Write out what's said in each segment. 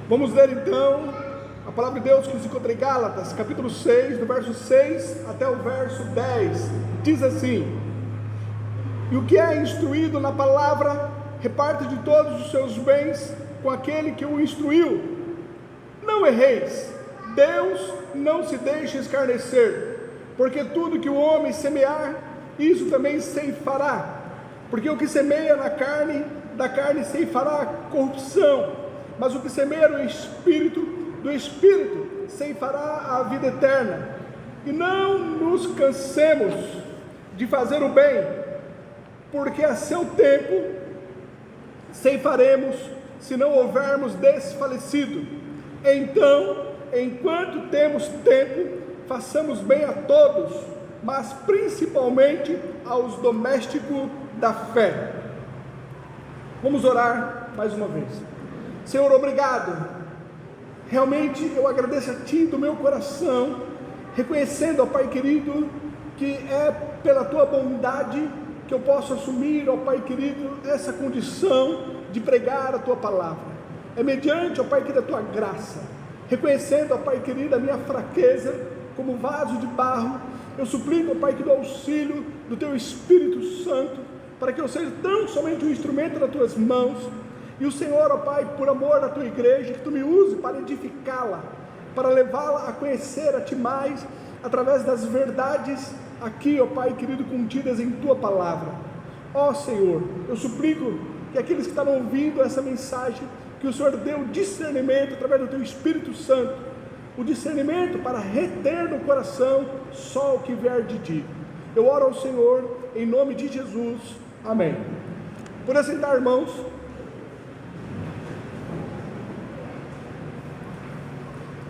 Vamos ler então a palavra de Deus que se encontra em Gálatas, capítulo 6, do verso 6 até o verso 10. Diz assim: E o que é instruído na palavra, reparte de todos os seus bens com aquele que o instruiu. Não erreis, Deus não se deixa escarnecer, porque tudo que o homem semear, isso também ceifará. Porque o que semeia na carne, da carne ceifará corrupção, mas o que semeia no Espírito, do Espírito ceifará a vida eterna. E não nos cansemos de fazer o bem, porque a seu tempo ceifaremos, se não houvermos desfalecido. Então, enquanto temos tempo, façamos bem a todos, mas principalmente aos domésticos da fé. Vamos orar mais uma vez. Senhor, obrigado. Realmente eu agradeço a Ti do meu coração, reconhecendo, ó Pai querido, que é pela Tua bondade que eu posso assumir, ó Pai querido, essa condição de pregar a Tua palavra. É mediante, ó Pai querido, a Tua graça. Reconhecendo, ó Pai querido, a minha fraqueza como vaso de barro, eu suplico, ó Pai querido, o auxílio do Teu Espírito Santo, para que eu seja tão somente um instrumento nas Tuas mãos. E o Senhor, ó Pai, por amor da Tua igreja, que Tu me use para edificá-la, para levá-la a conhecer a Ti mais, através das verdades aqui, ó Pai querido, contidas em Tua palavra. Ó Senhor, eu suplico que aqueles que estão ouvindo essa mensagem, que o Senhor dê o discernimento através do Teu Espírito Santo, o discernimento para reter no coração só o que vier de Ti. Eu oro ao Senhor em nome de Jesus, amém. Por assentar, irmãos.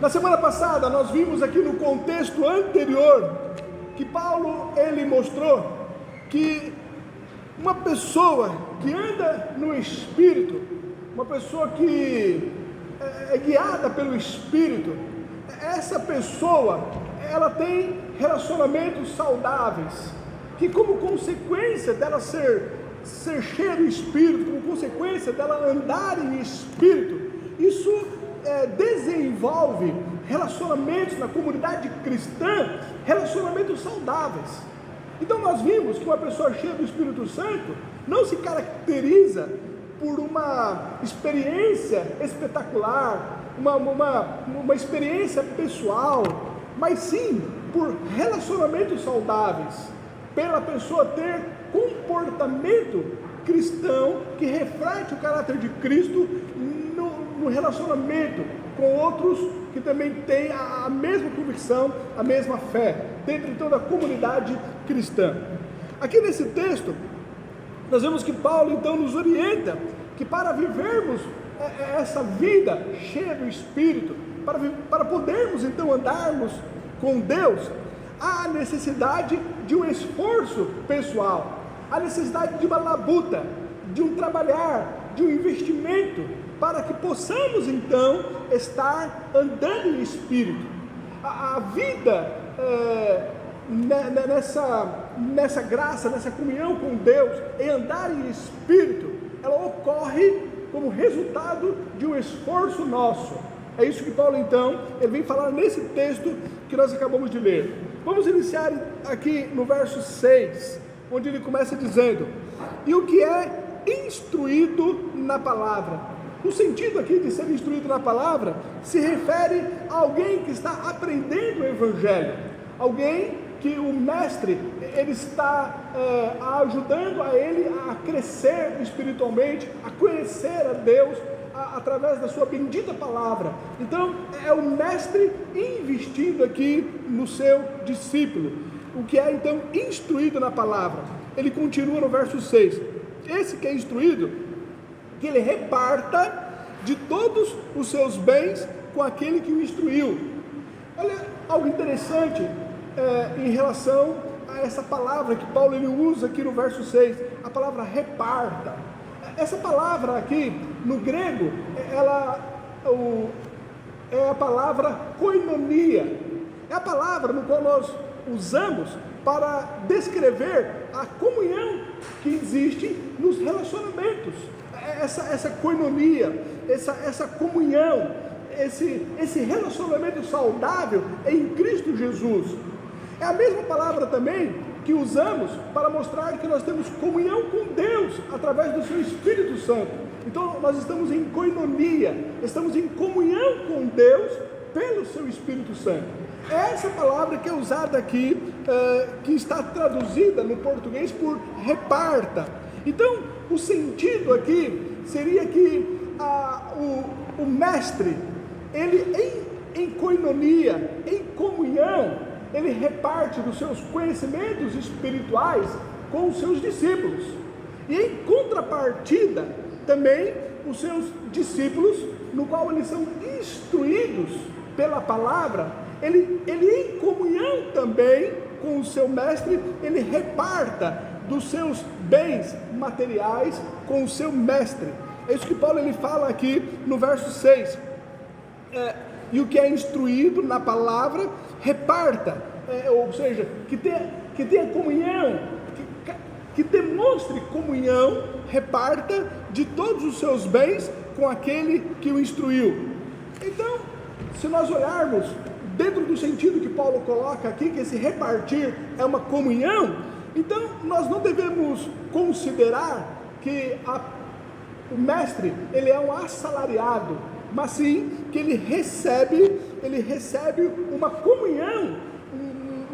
Na semana passada nós vimos aqui no contexto anterior que Paulo ele mostrou que uma pessoa que anda no Espírito, uma pessoa que é guiada pelo Espírito, essa pessoa ela tem relacionamentos saudáveis, que como consequência dela ser cheia do Espírito, como consequência dela andar em Espírito, isso desenvolve relacionamentos na comunidade cristã, relacionamentos saudáveis. Então nós vimos que uma pessoa cheia do Espírito Santo não se caracteriza por uma experiência espetacular, uma experiência pessoal, mas sim por relacionamentos saudáveis, pela pessoa ter comportamento cristão que reflete o caráter de Cristo no relacionamento com outros que também têm a mesma convicção, a mesma fé, dentro então da comunidade cristã. Aqui nesse texto, nós vemos que Paulo então nos orienta que para vivermos essa vida cheia do Espírito, para podermos então andarmos com Deus, há necessidade de um esforço pessoal, há necessidade de uma labuta, de um trabalhar, de um investimento, para que possamos então estar andando em Espírito. A vida nessa graça, nessa comunhão com Deus, em andar em Espírito, ela ocorre como resultado de um esforço nosso. É isso que Paulo então, ele vem falar nesse texto que nós acabamos de ler. Vamos iniciar aqui no verso 6, onde ele começa dizendo: e o que é instruído na palavra? O sentido aqui de ser instruído na palavra se refere a alguém que está aprendendo o Evangelho, alguém que o mestre ele está ajudando a ele a crescer espiritualmente, a conhecer a Deus através da sua bendita palavra. Então é o mestre investindo aqui no seu discípulo, o que é então instruído na palavra. Ele continua no verso 6, esse que é instruído, que ele reparta de todos os seus bens com aquele que o instruiu. Olha, algo interessante em relação a essa palavra que Paulo ele usa aqui no verso 6, a palavra reparta. Essa palavra aqui, no grego, é a palavra koinonia, é a palavra no qual nós usamos para descrever a comunhão que existe nos relacionamentos. Essa koinonia, essa comunhão, esse relacionamento saudável em Cristo Jesus. É a mesma palavra também que usamos para mostrar que nós temos comunhão com Deus através do seu Espírito Santo. Então nós estamos em koinonia, estamos em comunhão com Deus pelo seu Espírito Santo. É essa palavra que é usada aqui, que está traduzida no português por reparta. Então o sentido aqui seria que o mestre, ele em koinonia, em comunhão, ele reparte dos seus conhecimentos espirituais com os seus discípulos. E em contrapartida, também os seus discípulos, no qual eles são instruídos pela palavra, ele em comunhão também com o seu mestre, ele reparta dos seus bens materiais com o seu mestre. É isso que Paulo ele fala aqui no verso 6. E o que é instruído na palavra, reparta, ou seja, que tenha comunhão, que demonstre comunhão, reparta de todos os seus bens com aquele que o instruiu. Então, se nós olharmos dentro do sentido que Paulo coloca aqui, que esse repartir é uma comunhão, então nós não devemos considerar que o mestre, ele é um assalariado, mas sim que ele recebe uma comunhão,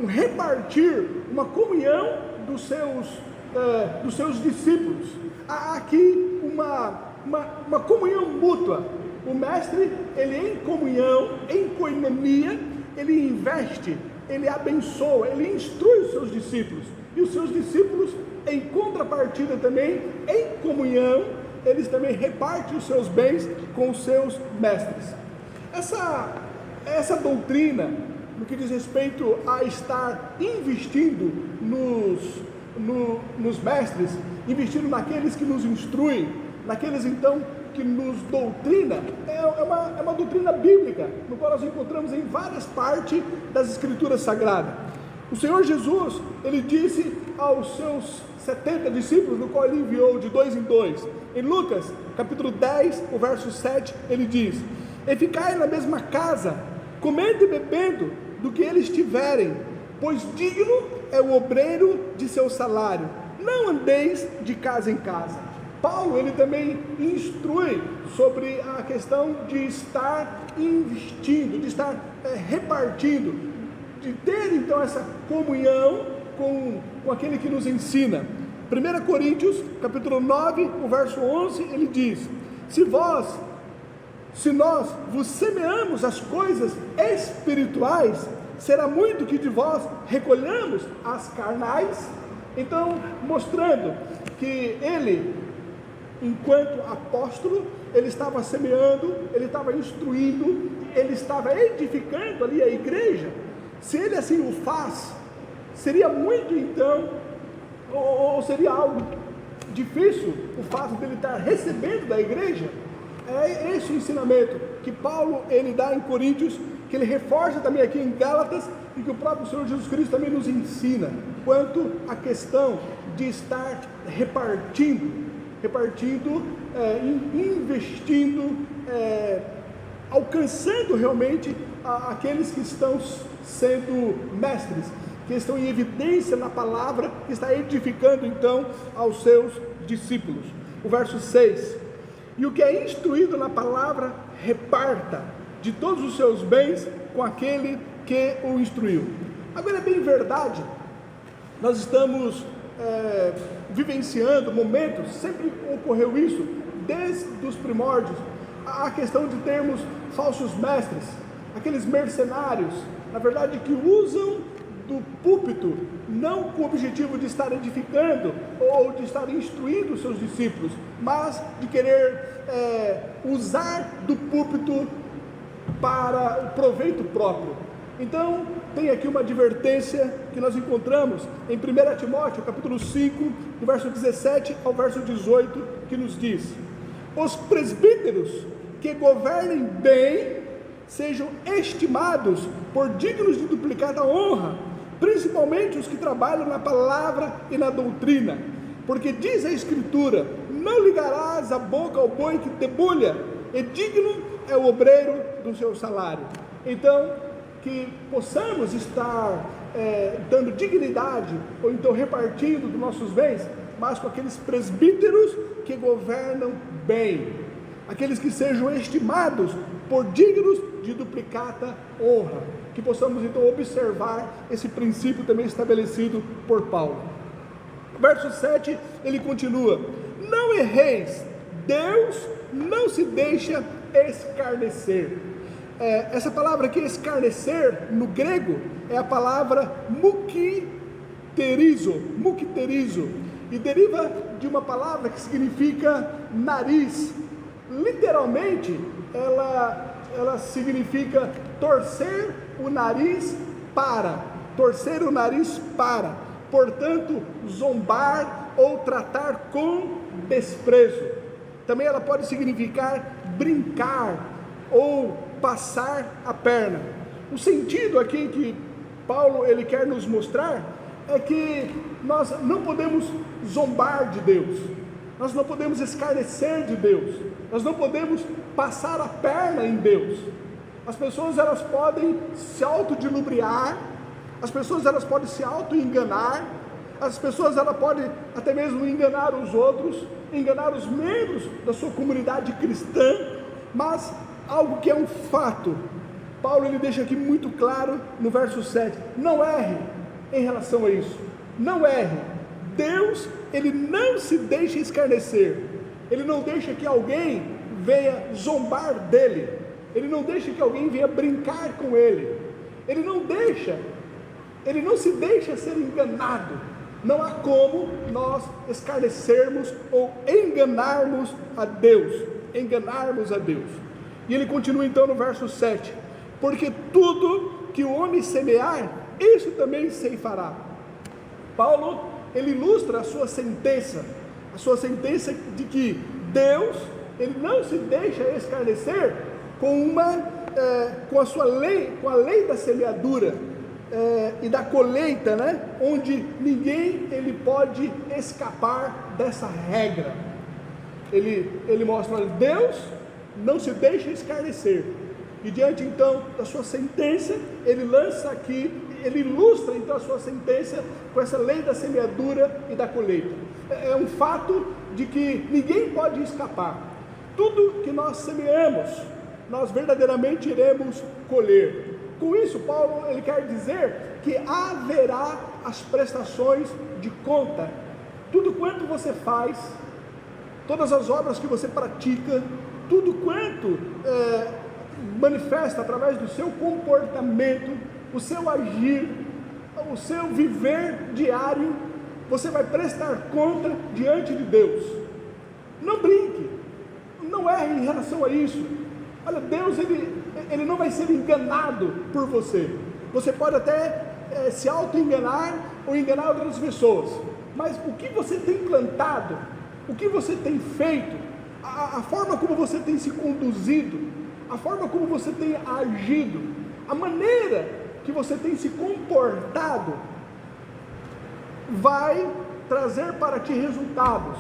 um repartir, uma comunhão dos seus discípulos. Há aqui uma comunhão mútua. O mestre, ele em comunhão, em koinonia, ele investe, ele abençoa, ele instrui os seus discípulos. E os seus discípulos, em contrapartida também, em comunhão, eles também repartem os seus bens com os seus mestres. Essa doutrina, no que diz respeito a estar investindo nos mestres, investindo naqueles que nos instruem, naqueles então que nos doutrina, é uma doutrina bíblica, no qual nós encontramos em várias partes das Escrituras Sagradas. O Senhor Jesus, ele disse aos seus 70 discípulos, no qual ele enviou de 2 em 2, em Lucas, capítulo 10, o verso 7, ele diz: e ficai na mesma casa, comendo e bebendo do que eles tiverem, pois digno é o obreiro de seu salário, não andeis de casa em casa. Paulo, ele também instrui sobre a questão de estar investindo, de estar repartindo, de ter então essa comunhão com aquele que nos ensina. 1 Coríntios, capítulo 9, o verso 11, ele diz: se nós vos semeamos as coisas espirituais, será muito que de vós recolhamos as carnais. Então, mostrando que ele, enquanto apóstolo, ele estava semeando, ele estava instruindo, ele estava edificando ali a igreja. Se ele assim o faz, seria muito então, ou seria algo difícil o fato dele estar recebendo da igreja. É esse o ensinamento que Paulo ele dá em Coríntios, que ele reforça também aqui em Gálatas, e que o próprio Senhor Jesus Cristo também nos ensina, quanto à questão de estar repartindo, investindo, alcançando realmente aqueles que estão sendo mestres, que estão em evidência na palavra, que está edificando então aos seus discípulos. O verso 6: e o que é instruído na palavra, reparta de todos os seus bens com aquele que o instruiu. Agora, é bem verdade, nós estamos vivenciando momentos, sempre ocorreu isso, desde os primórdios, a questão de termos falsos mestres, aqueles mercenários, na verdade, que usam do púlpito, não com o objetivo de estar edificando ou de estar instruindo os seus discípulos, mas de querer usar do púlpito para o proveito próprio. Então, tem aqui uma advertência que nós encontramos em 1 Timóteo, capítulo 5, do verso 17 ao verso 18, que nos diz: os presbíteros que governem bem sejam estimados por dignos de duplicada honra, principalmente os que trabalham na palavra e na doutrina, porque diz a Escritura: não ligarás a boca ao boi que debulha, é digno é o obreiro do seu salário. Então, que possamos estar dando dignidade, ou então repartindo dos nossos bens, mas com aqueles presbíteros que governam bem, aqueles que sejam estimados por dignos de duplicata honra, que possamos então observar esse princípio também estabelecido por Paulo. Verso 7, ele continua: não erreis, Deus não se deixa escarnecer. Essa palavra aqui, escarnecer, no grego, é a palavra mukterizo, e deriva de uma palavra que significa nariz. Literalmente, ela significa torcer o nariz para, portanto, zombar ou tratar com desprezo. Também ela pode significar brincar ou passar a perna. O sentido aqui que Paulo ele quer nos mostrar é que nós não podemos zombar de Deus, nós não podemos escarnecer de Deus, nós não podemos passar a perna em Deus. As pessoas elas podem se autodilubriar, as pessoas elas podem se auto-enganar, as pessoas elas podem até mesmo enganar os outros, enganar os membros da sua comunidade cristã, mas algo que é um fato, Paulo ele deixa aqui muito claro no verso 7, não erre em relação a isso, não erre. Deus ele não se deixa escarnecer, ele não deixa que alguém venha zombar dele, ele não deixa que alguém venha brincar com ele, ele não se deixa ser enganado. Não há como nós escarnecermos ou enganarmos a Deus. E ele continua então no verso 7, porque tudo que o homem semear, isso também ceifará. Paulo, ele ilustra a sua sentença de que Deus, ele não se deixa escarnecer com a sua lei, com a lei da semeadura, e da colheita, né? Onde ninguém ele pode escapar dessa regra. Ele mostra, olha, Deus não se deixa escarnecer, e diante então da sua sentença, ele lança aqui, ele ilustra então a sua sentença com essa lei da semeadura e da colheita. É um fato de que ninguém pode escapar. Tudo que nós semeamos, nós verdadeiramente iremos colher. Com isso, Paulo ele quer dizer que haverá as prestações de conta. Tudo quanto você faz, todas as obras que você pratica, tudo quanto manifesta através do seu comportamento, o seu agir, o seu viver diário, você vai prestar conta diante de Deus. Não brinque, não erre em relação a isso. Olha, Deus ele não vai ser enganado por você. Você pode até se auto-enganar ou enganar outras pessoas, mas o que você tem plantado, o que você tem feito, a forma como você tem se conduzido, a forma como você tem agido, a maneira que você tem se comportado, vai trazer para ti resultados.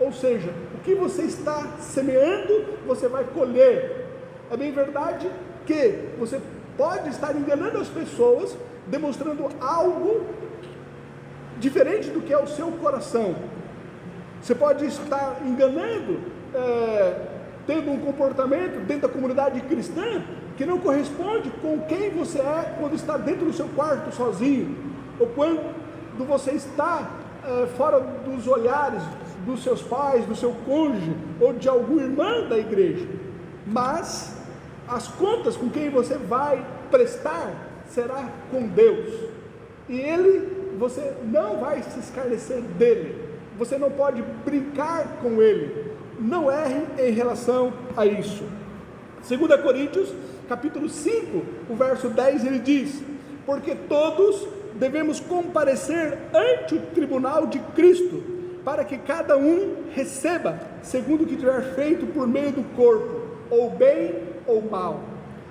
Ou seja, o que você está semeando, você vai colher. É bem verdade que você pode estar enganando as pessoas, demonstrando algo diferente do que é o seu coração. Você pode estar enganando, tendo um comportamento dentro da comunidade cristã que não corresponde com quem você é quando está dentro do seu quarto sozinho, ou quando você está fora dos olhares dos seus pais, do seu cônjuge ou de algum irmão da igreja. Mas as contas com quem você vai prestar será com Deus, e você não vai se escarnecer dele, você não pode brincar com ele. Não erre em relação a isso. 2 Coríntios capítulo 5, o verso 10, ele diz: porque todos devemos comparecer ante o tribunal de Cristo, para que cada um receba segundo o que tiver feito por meio do corpo, ou bem ou mal.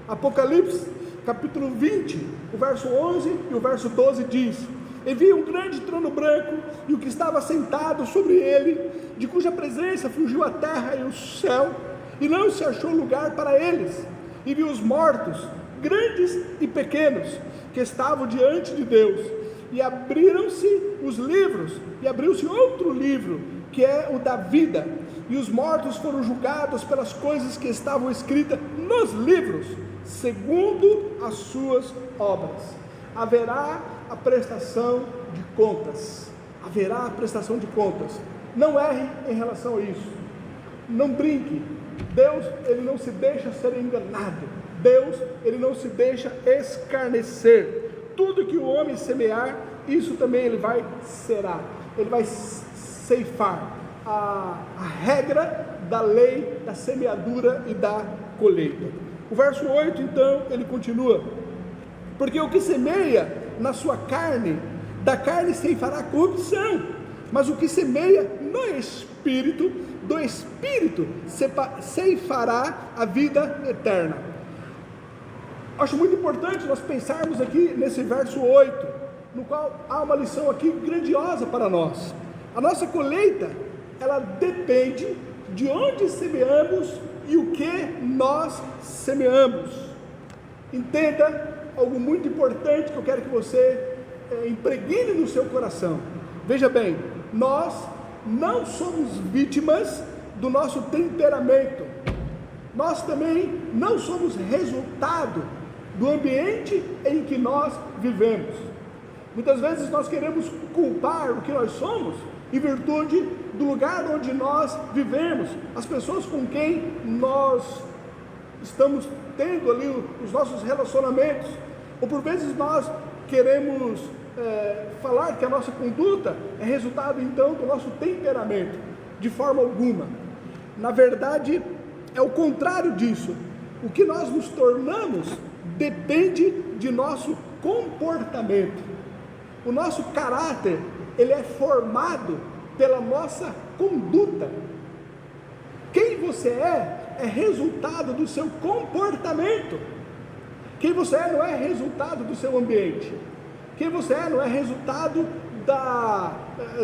Apocalipse capítulo 20, o verso 11 e o verso 12 diz: e vi um grande trono branco, e o que estava sentado sobre ele, de cuja presença fugiu a terra e o céu, e não se achou lugar para eles. E viu os mortos, grandes e pequenos, que estavam diante de Deus, e abriram-se os livros, e abriu-se outro livro, que é o da vida, e os mortos foram julgados pelas coisas que estavam escritas nos livros, segundo as suas obras. Haverá a prestação de contas, haverá a prestação de contas. Não erre em relação a isso, não brinque. Deus, ele não se deixa ser enganado. Deus, ele não se deixa escarnecer. Tudo que o homem semear, isso também ele vai cerar, ele vai ceifar. A regra da lei da semeadura e da colheita. O verso 8 então, ele continua: porque o que semeia na sua carne, da carne ceifará corrupção, mas o que semeia no Espírito, do Espírito ceifará a vida eterna. Acho muito importante nós pensarmos aqui nesse verso 8, no qual há uma lição aqui grandiosa para nós. A nossa colheita, ela depende de onde semeamos e o que nós semeamos. Entenda algo muito importante que eu quero que você impregne no seu coração. Veja bem, nós não somos vítimas do nosso temperamento, nós também não somos resultado do ambiente em que nós vivemos. Muitas vezes nós queremos culpar o que nós somos em virtude do lugar onde nós vivemos, as pessoas com quem nós estamos tendo ali os nossos relacionamentos, ou por vezes nós queremos falar que a nossa conduta é resultado então do nosso temperamento. De forma alguma. Na verdade, é o contrário disso. O que nós nos tornamos depende de nosso comportamento. O nosso caráter, ele é formado pela nossa conduta. Quem você é resultado do seu comportamento. Quem você é não é resultado do seu ambiente. Quem você é não é resultado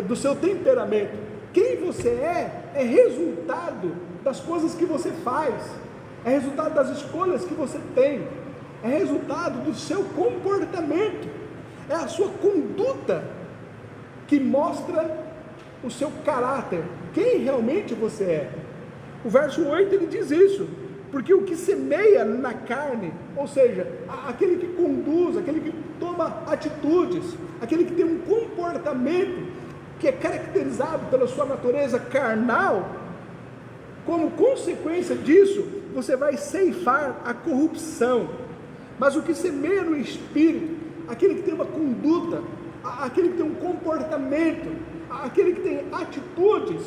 do seu temperamento. Quem você é resultado das coisas que você faz, é resultado das escolhas que você tem, é resultado do seu comportamento, é a sua conduta que mostra o seu caráter, quem realmente você é. O verso 8 ele diz isso, porque o que semeia na carne, ou seja, aquele que conduz, aquele que toma atitudes, aquele que tem um comportamento que é caracterizado pela sua natureza carnal, como consequência disso, você vai ceifar a corrupção. Mas o que semeia no Espírito, aquele que tem uma conduta, aquele que tem um comportamento, aquele que tem atitudes,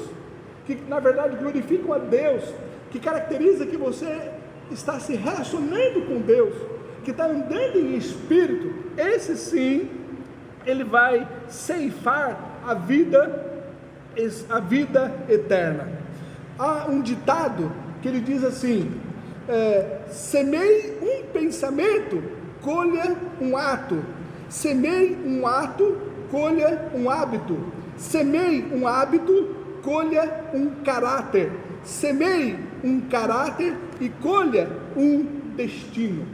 que na verdade glorificam a Deus, que caracteriza que você está se relacionando com Deus, que está andando em Espírito, esse sim, ele vai ceifar a vida eterna. Há um ditado que ele diz assim: semeie um pensamento, colha um ato. Semeie um ato, colha um hábito. Semeie um hábito, colha um caráter. Semeie um caráter e colha um destino.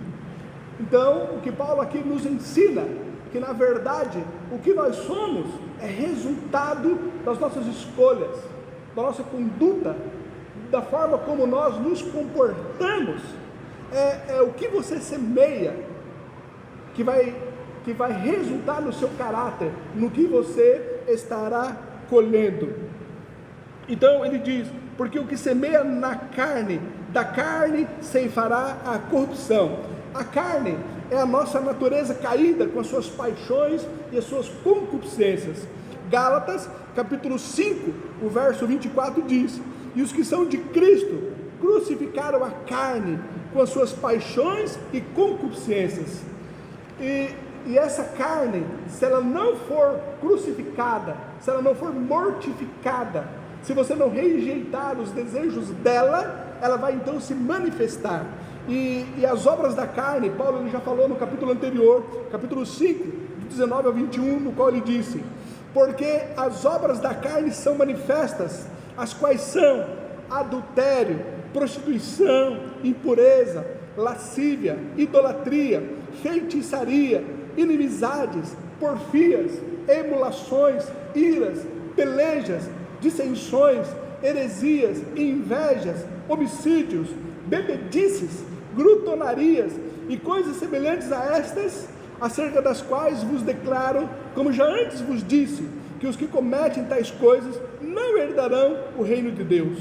Então, o que Paulo aqui nos ensina, que na verdade o que nós somos é resultado das nossas escolhas, da nossa conduta, da forma como nós nos comportamos. É o que você semeia que vai resultar no seu caráter, no que você estará colhendo. Então ele diz: porque o que semeia na carne, da carne ceifará a corrupção. A carne é a nossa natureza caída, com as suas paixões e as suas concupiscências. Gálatas capítulo 5, o verso 24 diz: e os que são de Cristo crucificaram a carne com as suas paixões e concupiscências. E essa carne, se ela não for crucificada, se ela não for mortificada, se você não rejeitar os desejos dela, ela vai então se manifestar. E as obras da carne, Paulo ele já falou no capítulo anterior, capítulo 5, de 19 ao 21, no qual ele disse: porque as obras da carne são manifestas, as quais são adultério, prostituição, impureza, lascívia, idolatria, feitiçaria, inimizades, porfias, emulações, iras, pelejas, dissensões, heresias, invejas, homicídios, bebedices, glutonarias e coisas semelhantes a estas, acerca das quais vos declaro, como já antes vos disse, que os que cometem tais coisas não herdarão o reino de Deus.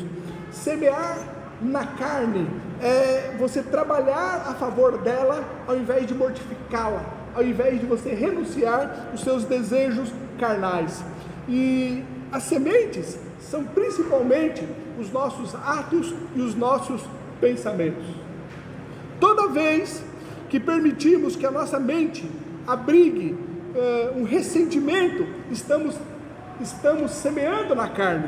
Semear na carne é você trabalhar a favor dela, ao invés de mortificá-la, ao invés de você renunciar os seus desejos carnais. E as sementes são principalmente os nossos atos e os nossos pensamentos. Toda vez que permitimos que a nossa mente abrigue um ressentimento, estamos semeando na carne.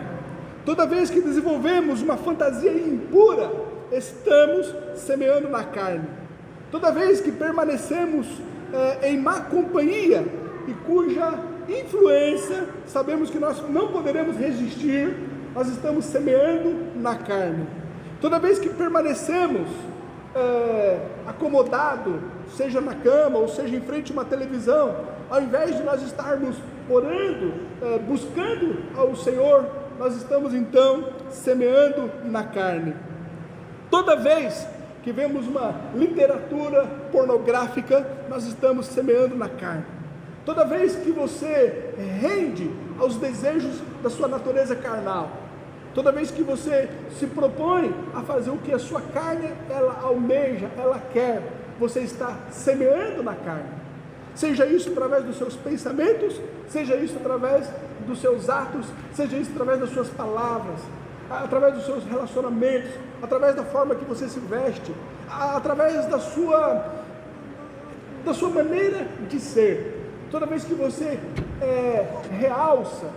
Toda vez que desenvolvemos uma fantasia impura, estamos semeando na carne. Toda vez que permanecemos em má companhia e cuja influência sabemos que nós não poderemos resistir, nós estamos semeando na carne. Toda vez que permanecemos acomodado, seja na cama ou seja em frente a uma televisão, ao invés de nós estarmos orando, buscando ao Senhor, nós estamos então semeando na carne. Toda vez que vemos uma literatura pornográfica, nós estamos semeando na carne. Toda vez que você rende aos desejos da sua natureza carnal, toda vez que você se propõe a fazer o que a sua carne ela almeja, ela quer, você está semeando na carne. Seja isso através dos seus pensamentos, seja isso através dos seus atos, seja isso através das suas palavras, através dos seus relacionamentos, através da forma que você se veste, através da sua maneira de ser. Toda vez que você realça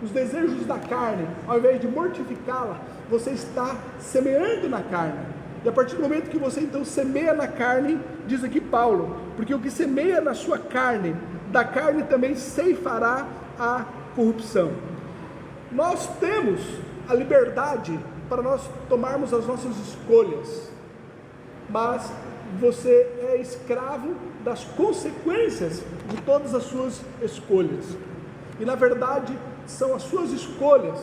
os desejos da carne, ao invés de mortificá-la, você está semeando na carne. E a partir do momento que você então semeia na carne, diz aqui Paulo, porque o que semeia na sua carne, da carne também ceifará a corrupção. Nós temos a liberdade para nós tomarmos as nossas escolhas, mas você é escravo das consequências de todas as suas escolhas. E na verdade são as suas escolhas,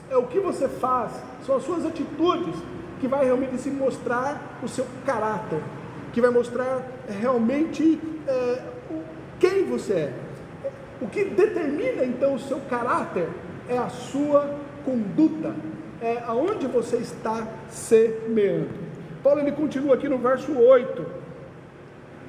é o que você faz, são as suas atitudes que vai realmente se mostrar o seu caráter, que vai mostrar realmente quem você é. O que determina então o seu caráter é a sua conduta, é aonde você está semeando. Paulo ele continua aqui no verso 8,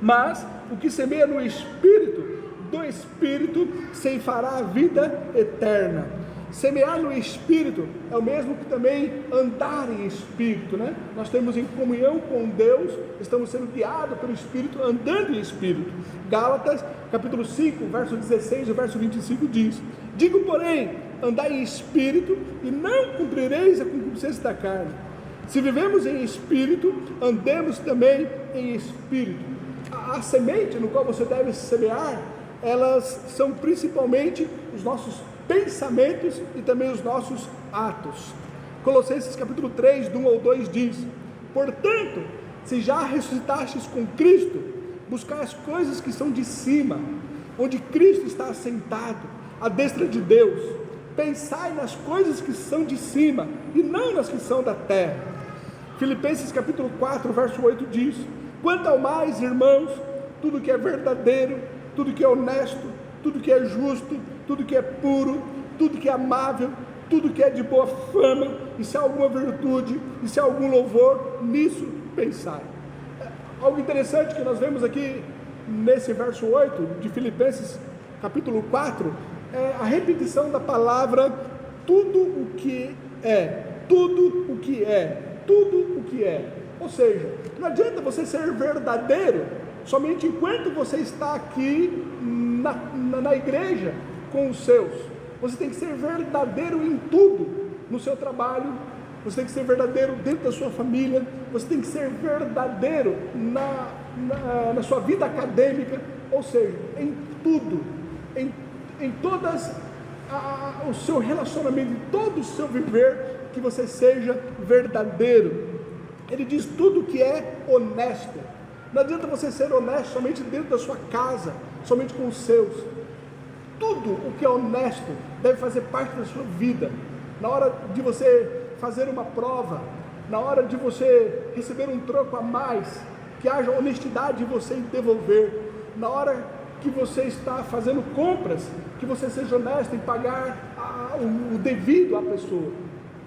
mas o que semeia no Espírito, do Espírito ceifará a vida eterna. Semear no Espírito é o mesmo que também andar em Espírito, né? Nós estamos em comunhão com Deus, estamos sendo guiados pelo Espírito, andando em Espírito. Gálatas, capítulo 5, verso 16 e verso 25 diz: digo, porém, andai em Espírito e não cumprireis a concupiscência da carne. Se vivemos em Espírito, andemos também em Espírito. A semente no qual você deve semear, elas são principalmente os nossos pensamentos e também os nossos atos. Colossenses capítulo 3, do 1 ao 2 diz: portanto, se já ressuscitastes com Cristo, buscai as coisas que são de cima, onde Cristo está assentado, à destra de Deus. Pensai nas coisas que são de cima, e não nas que são da terra. Filipenses capítulo 4, verso 8 diz: quanto ao mais, irmãos, tudo que é verdadeiro, tudo que é honesto, tudo que é justo, tudo que é puro, tudo que é amável, tudo que é de boa fama, e se há alguma virtude, e se há algum louvor, nisso pensai. Algo interessante que nós vemos aqui nesse verso 8 de Filipenses capítulo 4, é a repetição da palavra tudo o que é, tudo o que é, tudo o que é. Ou seja, não adianta você ser verdadeiro somente enquanto você está aqui na igreja com os seus. Você tem que ser verdadeiro em tudo, no seu trabalho, você tem que ser verdadeiro dentro da sua família, você tem que ser verdadeiro na sua vida acadêmica, ou seja, em tudo, em todas o seu relacionamento, em todo o seu viver, que você seja verdadeiro. Ele diz tudo que é honesto. Não adianta você ser honesto somente dentro da sua casa, somente com os seus. Tudo o que é honesto deve fazer parte da sua vida. Na hora de você fazer uma prova, na hora de você receber um troco a mais, que haja honestidade em você em devolver. Na hora que você está fazendo compras, que você seja honesto em pagar o devido à pessoa.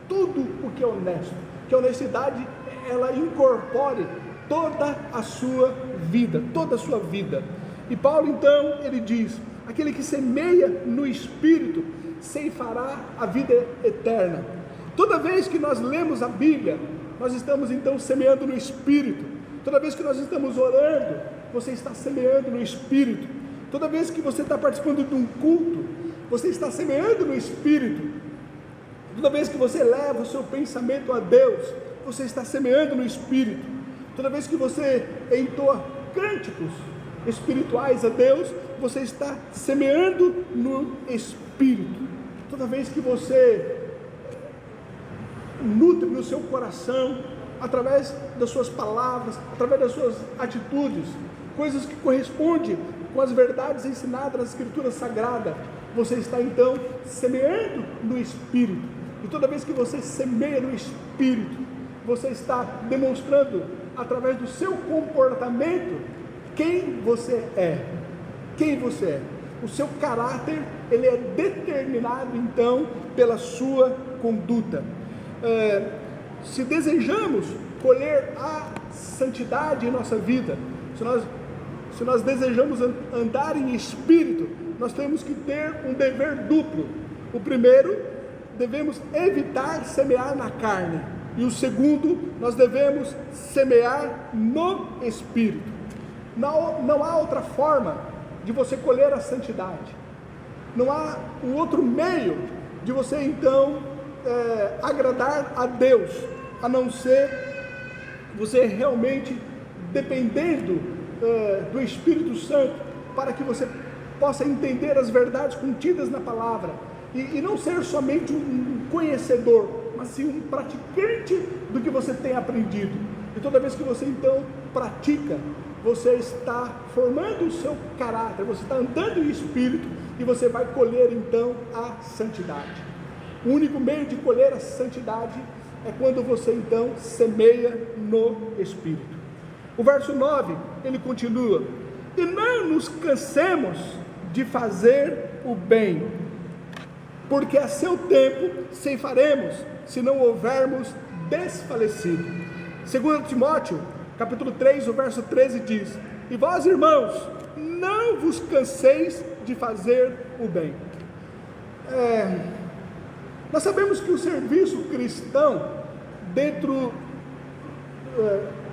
Tudo o que é honesto, que a honestidade ela incorpore toda a sua vida, toda a sua vida. E Paulo então, ele diz, aquele que semeia no Espírito, ceifará a vida eterna. Toda vez que nós lemos a Bíblia, nós estamos então semeando no Espírito. Toda vez que nós estamos orando, você está semeando no Espírito. Toda vez que você está participando de um culto, você está semeando no Espírito. Toda vez que você leva o seu pensamento a Deus, você está semeando no Espírito. Toda vez que você entoa cânticos espirituais a Deus, você está semeando no Espírito. Toda vez que você nutre no seu coração, através das suas palavras, através das suas atitudes, coisas que correspondem com as verdades ensinadas nas Escrituras Sagradas, você está então semeando no Espírito. E toda vez que você semeia no Espírito, você está demonstrando através do seu comportamento quem você é. Quem você é. O seu caráter, ele é determinado então pela sua conduta. Se desejamos colher a santidade em nossa vida, se nós desejamos andar em espírito, nós temos que ter um dever duplo. O primeiro, devemos evitar semear na carne, e o segundo, nós devemos semear no Espírito. Não há outra forma de você colher a santidade, não há um outro meio de você então agradar a Deus, a não ser você realmente dependendo do Espírito Santo, para que você possa entender as verdades contidas na palavra, e não ser somente um conhecedor, mas sim um praticante do que você tem aprendido. E toda vez que você então pratica, você está formando o seu caráter, você está andando em espírito, e você vai colher então a santidade. O único meio de colher a santidade é quando você então semeia no Espírito. O verso 9, ele continua: e não nos cansemos de fazer o bem, porque a seu tempo ceifaremos, se não houvermos desfalecido. 2 Timóteo, capítulo 3, o verso 13 diz: e vós, irmãos, não vos canseis de fazer o bem. Nós sabemos que o serviço cristão dentro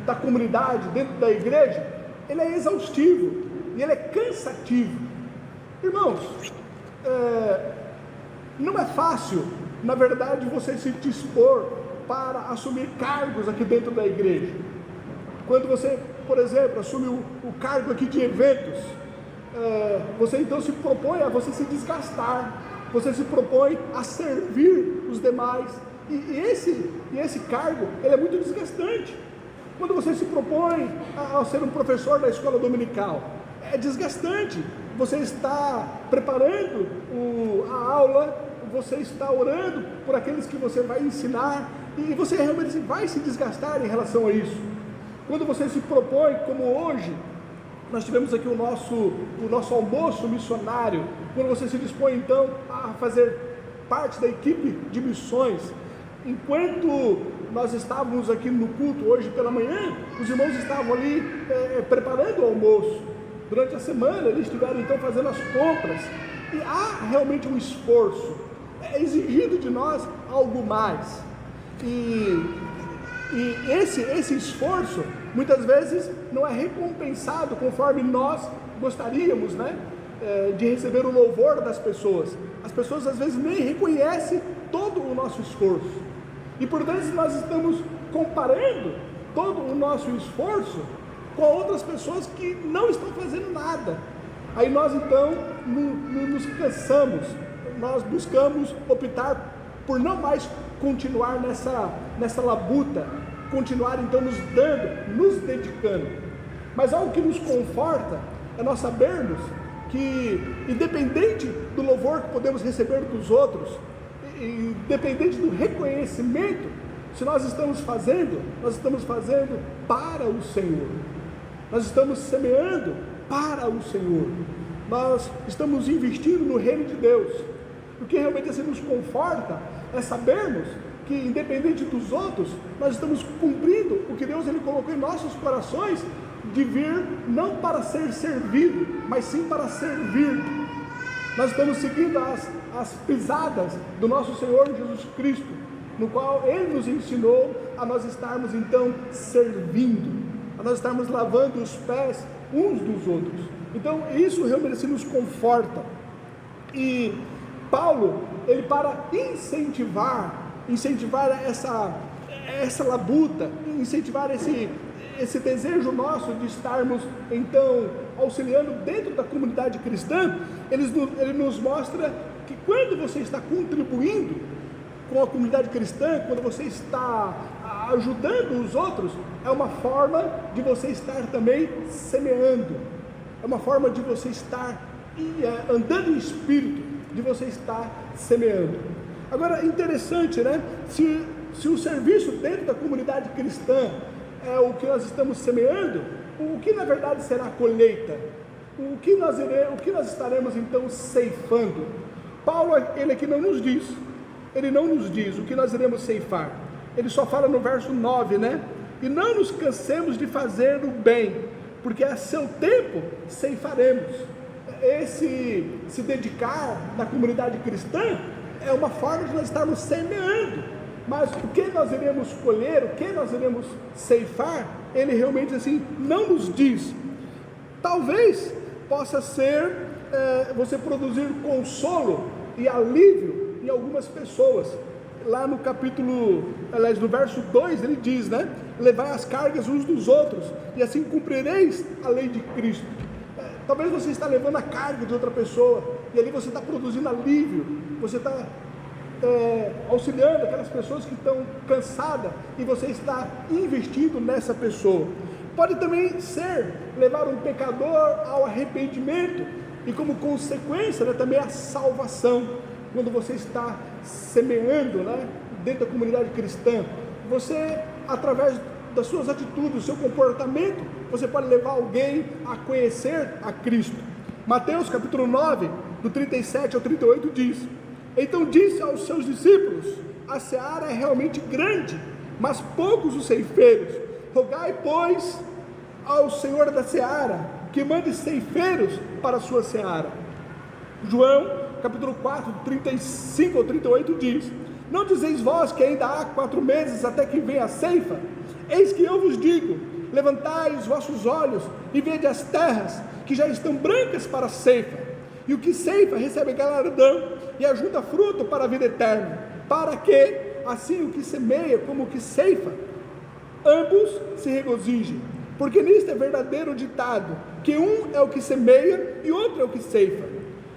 da comunidade, dentro da igreja, ele é exaustivo e ele é cansativo. Irmãos, não é fácil, na verdade, você se dispor para assumir cargos aqui dentro da igreja. Quando você, por exemplo, assume o cargo aqui de eventos, você então se propõe a você se desgastar, você se propõe a servir os demais, e esse cargo, ele é muito desgastante. Quando você se propõe a ser um professor da escola dominical, é desgastante. Você está preparando a aula, você está orando por aqueles que você vai ensinar, e você realmente vai se desgastar em relação a isso. Quando você se propõe, como hoje, nós tivemos aqui o nosso almoço missionário, quando você se dispõe então a fazer parte da equipe de missões, enquanto nós estávamos aqui no culto hoje pela manhã, os irmãos estavam ali preparando o almoço. Durante a semana eles estiveram então fazendo as compras, e há realmente um esforço, é exigido de nós algo mais, e esse esforço muitas vezes não é recompensado conforme nós gostaríamos, né? De receber o louvor das pessoas. As pessoas às vezes nem reconhecem todo o nosso esforço, e por vezes nós estamos comparando todo o nosso esforço com outras pessoas que não estão fazendo nada. Aí nós então nos cansamos, nós buscamos optar por não mais continuar nessa labuta, continuar então nos dando, nos dedicando. Mas algo que nos conforta é nós sabermos que, independente do louvor que podemos receber dos outros, independente do reconhecimento, se nós estamos fazendo para o Senhor. Nós estamos semeando para o Senhor. Nós estamos investindo no reino de Deus. O que realmente assim nos conforta é sabermos que, independente dos outros, nós estamos cumprindo o que Deus ele colocou em nossos corações, de vir não para ser servido, mas sim para servir. Nós estamos seguindo as pisadas do nosso Senhor Jesus Cristo, no qual Ele nos ensinou a nós estarmos então servindo, a nós estarmos lavando os pés uns dos outros. Então isso realmente assim nos conforta. E Paulo, ele para incentivar essa labuta, incentivar esse desejo nosso de estarmos então auxiliando dentro da comunidade cristã, ele nos mostra que quando você está contribuindo com a comunidade cristã, quando você está ajudando os outros, é uma forma de você estar também semeando, é uma forma de você estar andando em espírito, de você estar semeando. Agora, interessante, né? Se o serviço dentro da comunidade cristã é o que nós estamos semeando, o que na verdade será a colheita? O que nós estaremos então ceifando? Paulo, ele aqui não nos diz o que nós iremos ceifar. Ele só fala no verso 9, né? E não nos cansemos de fazer o bem, porque a seu tempo ceifaremos. Se dedicar na comunidade cristã é uma forma de nós estarmos semeando. Mas o que nós iremos colher, o que nós iremos ceifar, ele realmente assim não nos diz. Talvez possa ser você produzir consolo e alívio em algumas pessoas. Lá no no verso 2 ele diz, né? Levai as cargas uns dos outros, e assim cumprireis a lei de Cristo. Talvez você está levando a carga de outra pessoa, e ali você está produzindo alívio, você está auxiliando aquelas pessoas que estão cansadas, e você está investindo nessa pessoa. Pode também ser levar um pecador ao arrependimento, e como consequência, né, também a salvação. Quando você está semeando, né, dentro da comunidade cristã, você, através das suas atitudes, do seu comportamento, você pode levar alguém a conhecer a Cristo. Mateus capítulo 9, do 37 ao 38 diz: então disse aos seus discípulos: a seara é realmente grande, mas poucos os ceifeiros. Rogai, pois, ao Senhor da seara que mande ceifeiros para a sua seara. João capítulo 4, 35 ao 38 diz: não dizeis vós que ainda há 4 meses até que venha a ceifa? Eis que eu vos digo: levantai os vossos olhos e vede as terras que já estão brancas para a ceifa, e o que ceifa recebe galardão e ajunta fruto para a vida eterna, para que assim o que semeia como o que ceifa, ambos se regozijem. Porque nisto é verdadeiro o ditado, que um é o que semeia e outro é o que ceifa.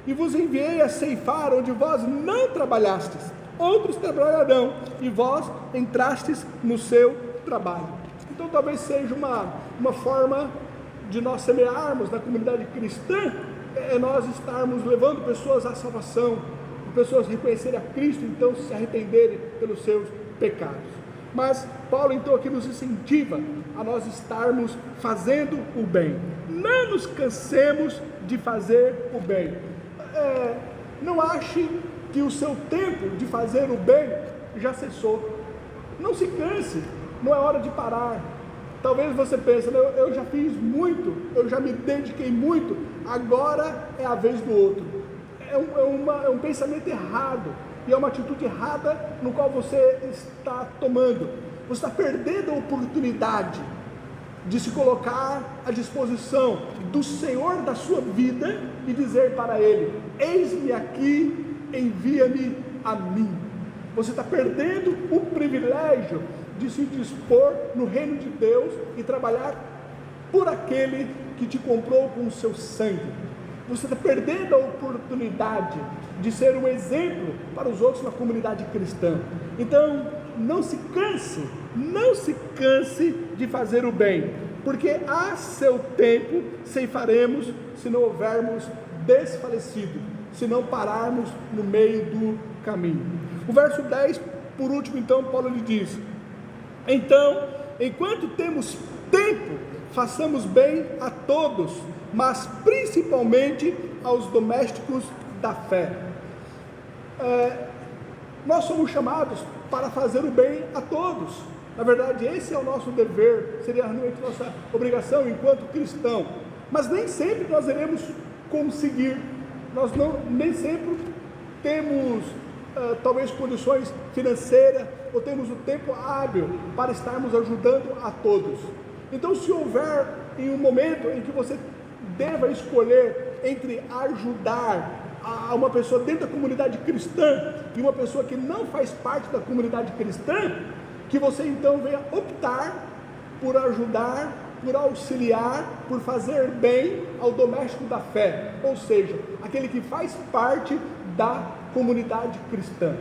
E vos enviei a ceifar onde vós não trabalhastes, outros trabalharão, e vós entrastes no seu trabalho. Então talvez seja uma forma de nós semearmos na comunidade cristã, é nós estarmos levando pessoas à salvação, pessoas reconhecerem a Cristo, então se arrependerem pelos seus pecados. Mas Paulo então aqui nos incentiva a nós estarmos fazendo o bem. Não nos cansemos de fazer o bem. Não ache que o seu tempo de fazer o bem já cessou. Não se canse, não é hora de parar. Talvez você pense: eu já fiz muito, eu já me dediquei muito, agora é a vez do outro. É um pensamento errado, e é uma atitude errada no qual você está tomando. Você está perdendo a oportunidade de se colocar à disposição do Senhor da sua vida e dizer para Ele: eis-me aqui, envia-me a mim. Você está perdendo o privilégio de se dispor no reino de Deus e trabalhar por aquele que te comprou com o seu sangue. Você está perdendo a oportunidade de ser um exemplo para os outros na comunidade cristã. Então, não se canse não se canse de fazer o bem, porque a seu tempo ceifaremos, se não houvermos desfalecido, se não pararmos no meio do caminho. O verso 10, por último, então, Paulo lhe diz: então, enquanto temos tempo, façamos bem a todos, mas principalmente aos domésticos da fé. Nós somos chamados para fazer o bem a todos. Na verdade, esse é o nosso dever, seria realmente nossa obrigação enquanto cristão. Mas nem sempre nós iremos conseguir. Nós nem sempre temos talvez condições financeiras ou temos o tempo hábil para estarmos ajudando a todos. Então, se houver em um momento em que você deva escolher entre ajudar a uma pessoa dentro da comunidade cristã e uma pessoa que não faz parte da comunidade cristã, que você então venha optar por ajudar, por auxiliar, por fazer bem ao doméstico da fé, ou seja, aquele que faz parte da comunidade cristã.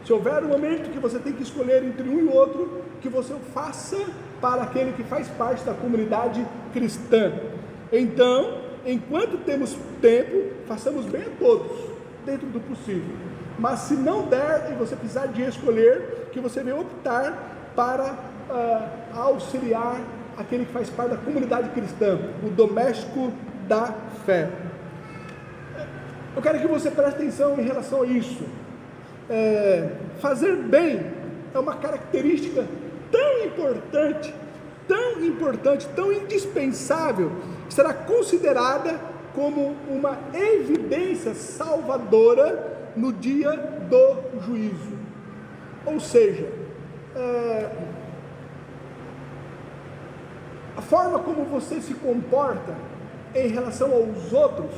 Se houver um momento que você tem que escolher entre um e outro, que você o faça para aquele que faz parte da comunidade cristã. Então, enquanto temos tempo, façamos bem a todos, dentro do possível. Mas se não der e você precisar de escolher, que você venha optar para auxiliar aquele que faz parte da comunidade cristã, o doméstico da fé. Eu quero que você preste atenção em relação a isso. Fazer bem é uma característica tão importante, tão indispensável, que será considerada como uma evidência salvadora no dia do juízo. Ou seja, a forma como você se comporta em relação aos outros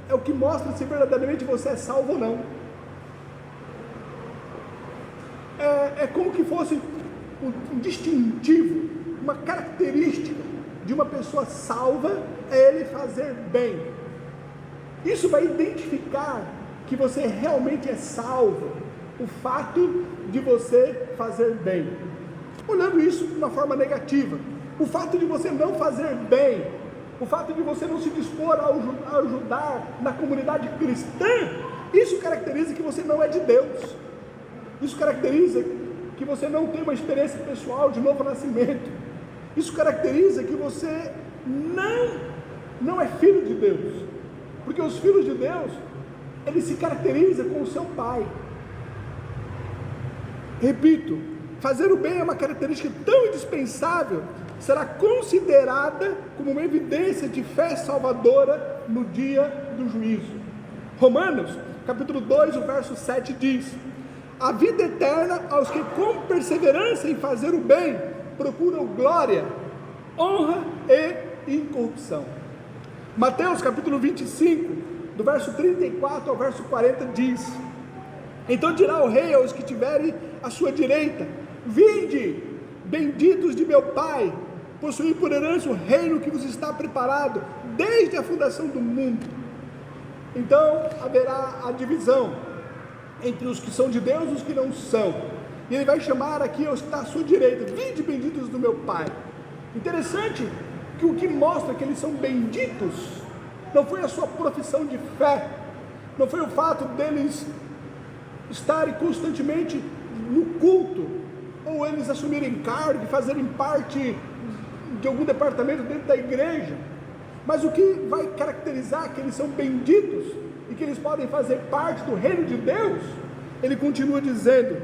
é o que mostra se verdadeiramente você é salvo ou não. É como que fosse um distintivo, uma característica de uma pessoa salva, é ele fazer bem. Isso vai identificar que você realmente é salvo, o fato de você fazer bem. Olhando isso de uma forma negativa, o fato de você não fazer bem, o fato de você não se dispor a ajudar na comunidade cristã, isso caracteriza que você não é de Deus. Isso caracteriza que você não tem uma experiência pessoal de novo nascimento. Isso caracteriza que você não é filho de Deus. Porque os filhos de Deus, eles se caracterizam com o seu pai. Repito, fazer o bem é uma característica tão indispensável, será considerada como uma evidência de fé salvadora no dia do juízo. Romanos, capítulo 2, o verso 7 diz: a vida eterna aos que com perseverança em fazer o bem procuram glória, honra e incorrupção. Mateus capítulo 25, do verso 34 ao verso 40 diz: então dirá o rei aos que tiverem à sua direita: vinde, benditos de meu Pai, possuir por herança o reino que vos está preparado desde a fundação do mundo. Então haverá a divisão entre os que são de Deus e os que não são, e ele vai chamar aqui aos que estão à sua direita: vinde, benditos do meu Pai. Interessante que o que mostra que eles são benditos não foi a sua profissão de fé, não foi o fato deles estarem constantemente no culto, ou eles assumirem cargo e fazerem parte de algum departamento dentro da igreja, mas o que vai caracterizar que eles são benditos e que eles podem fazer parte do reino de Deus, ele continua dizendo: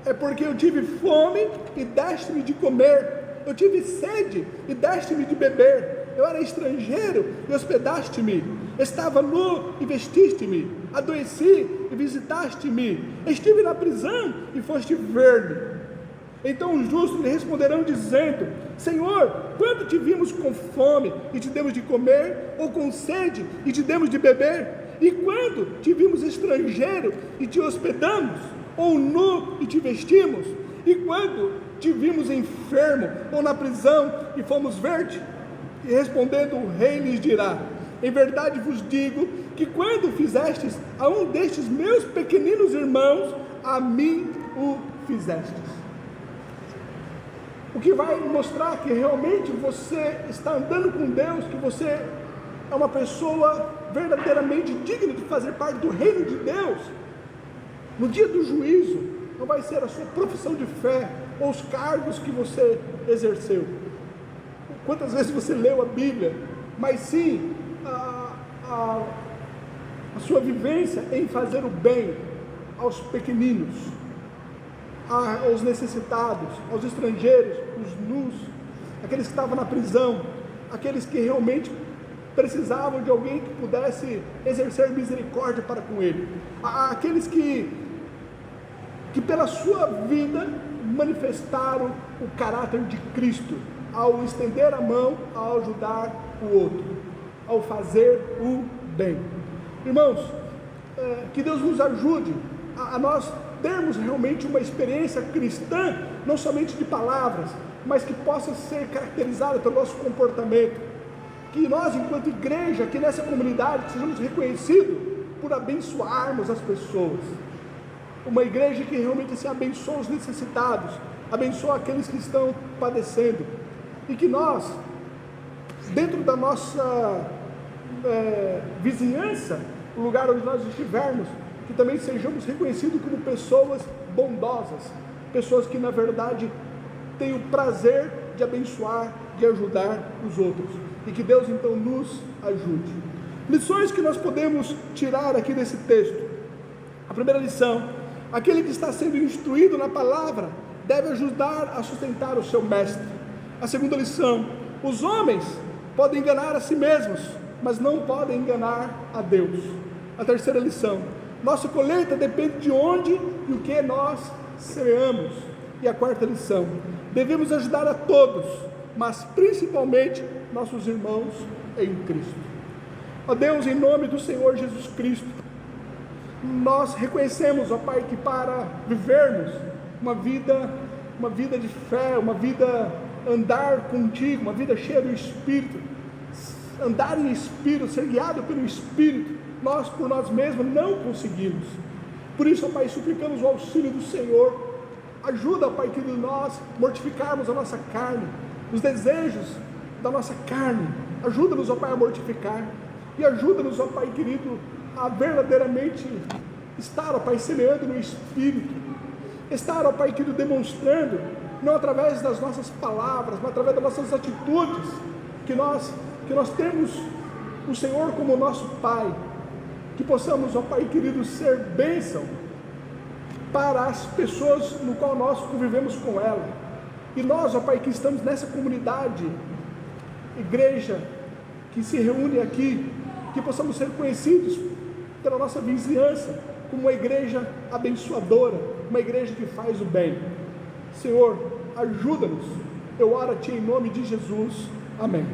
é porque eu tive fome e deste-me de comer, eu tive sede e deste-me de beber, eu era estrangeiro e hospedaste-me, estava nu e vestiste-me, adoeci e visitaste-me, estive na prisão e foste ver-me. Então os justos lhe responderão dizendo: Senhor, quando te vimos com fome e te demos de comer, ou com sede e te demos de beber? E quando te vimos estrangeiro e te hospedamos, ou nu e te vestimos? E quando te vimos enfermo ou na prisão e fomos ver-te? E respondendo o rei lhes dirá: em verdade vos digo que quando fizestes a um destes meus pequeninos irmãos, a mim o fizestes. o que vai mostrar que realmente você está andando com Deus, que você é uma pessoa verdadeiramente digna de fazer parte do reino de Deus. No dia do juízo, não vai ser a sua profissão de fé ou os cargos que você exerceu, quantas vezes você leu a Bíblia, mas sim a sua vivência em fazer o bem aos pequeninos, aos necessitados, aos estrangeiros, os nus, aqueles que estavam na prisão, aqueles que realmente precisavam de alguém que pudesse exercer misericórdia para com ele, aqueles que pela sua vida manifestaram o caráter de Cristo, ao estender a mão, ao ajudar o outro, ao fazer o bem. Irmãos, que Deus nos ajude a nós termos realmente uma experiência cristã, não somente de palavras, mas que possa ser caracterizada pelo nosso comportamento, que nós enquanto igreja, aqui nessa comunidade, sejamos reconhecidos por abençoarmos as pessoas, uma igreja que realmente assim, abençoa os necessitados, abençoa aqueles que estão padecendo, e que nós, dentro da nossa vizinhança, o lugar onde nós estivermos, que também sejamos reconhecidos como pessoas bondosas, pessoas que na verdade têm o prazer de abençoar, de ajudar os outros, e que Deus então nos ajude. Lições que nós podemos tirar aqui desse texto. A primeira lição: aquele que está sendo instruído na palavra deve ajudar a sustentar o seu mestre. A segunda lição: os homens podem enganar a si mesmos, mas não podem enganar a Deus. A terceira lição: nossa colheita depende de onde e o que nós semeamos. E a quarta lição: devemos ajudar a todos, mas principalmente nossos irmãos em Cristo. Ó Deus, em nome do Senhor Jesus Cristo, nós reconhecemos, ó Pai, que para vivermos uma vida de fé, uma vida andar contigo, uma vida cheia do Espírito, andar em Espírito, ser guiado pelo Espírito, nós por nós mesmos não conseguimos. Por isso, ó Pai, suplicamos o auxílio do Senhor. Ajuda, ó Pai, que nós mortificarmos a nossa carne, os desejos da nossa carne. Ajuda-nos, ó Pai, a mortificar, e ajuda-nos, ó Pai querido, a verdadeiramente estar, ó Pai, semeando no Espírito, estar, ó Pai querido, demonstrando, não através das nossas palavras, mas através das nossas atitudes, que nós temos o Senhor como nosso Pai, que possamos, ó Pai querido, ser bênção para as pessoas no qual nós convivemos com ela, e nós, ó Pai, que estamos nessa comunidade, igreja, que se reúne aqui, que possamos ser conhecidos pela nossa vizinhança, como uma igreja abençoadora, uma igreja que faz o bem. Senhor, ajuda-nos, eu oro a Ti em nome de Jesus, amém.